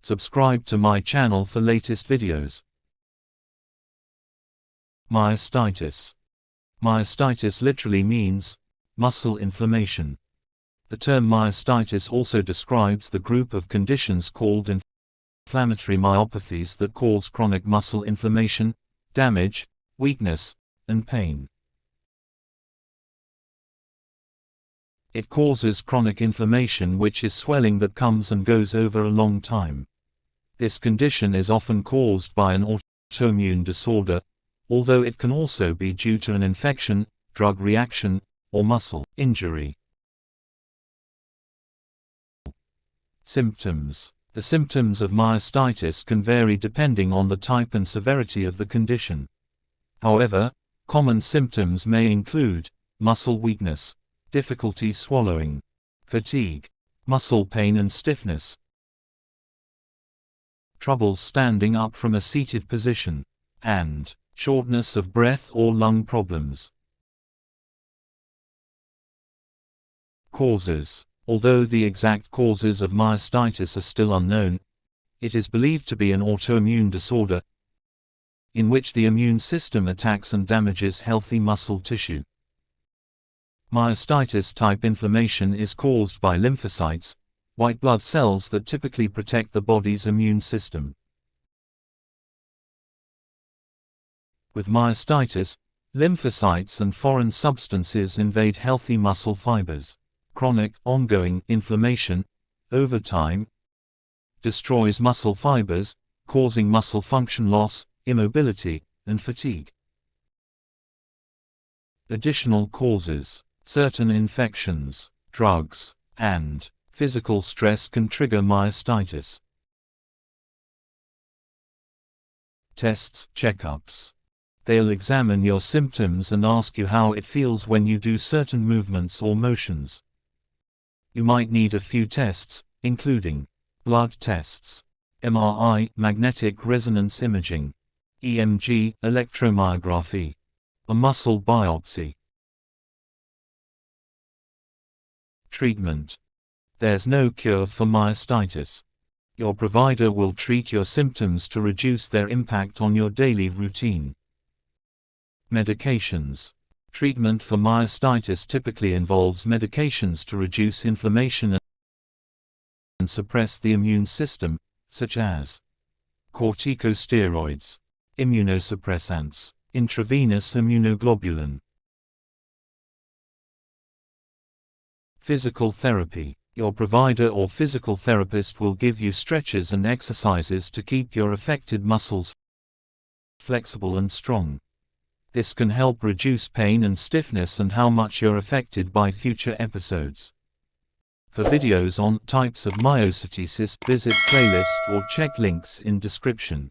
Subscribe to my channel for latest videos. Myositis. Myositis literally means muscle inflammation. The term myositis also describes the group of conditions called inflammatory myopathies that cause chronic muscle inflammation, damage, weakness, and pain. It causes chronic inflammation, which is swelling that comes and goes over a long time. This condition is often caused by an autoimmune disorder, although it can also be due to an infection, drug reaction, or muscle injury. Symptoms. The symptoms of myositis can vary depending on the type and severity of the condition. However, common symptoms may include muscle weakness, difficulty swallowing, fatigue, muscle pain and stiffness, trouble standing up from a seated position, and shortness of breath or lung problems. Causes. Although the exact causes of myositis are still unknown, it is believed to be an autoimmune disorder in which the immune system attacks and damages healthy muscle tissue. Myositis-type inflammation is caused by lymphocytes, white blood cells that typically protect the body's immune system. With myositis, lymphocytes and foreign substances invade healthy muscle fibers. Chronic, ongoing inflammation, over time, destroys muscle fibers, causing muscle function loss, immobility, and fatigue. Additional causes. Certain infections, drugs, and physical stress can trigger myositis. Tests, checkups. They'll examine your symptoms and ask you how it feels when you do certain movements or motions. You might need a few tests, including blood tests, MRI, magnetic resonance imaging, EMG, electromyography, a muscle biopsy. Treatment. There's no cure for myositis. Your provider will treat your symptoms to reduce their impact on your daily routine. Medications. Treatment for myositis typically involves medications to reduce inflammation and suppress the immune system, such as corticosteroids, immunosuppressants, intravenous immunoglobulin. Physical therapy. Your provider or physical therapist will give you stretches and exercises to keep your affected muscles flexible and strong. This can help reduce pain and stiffness and how much you're affected by future episodes. For videos on types of myositisis, visit playlist or check links in description.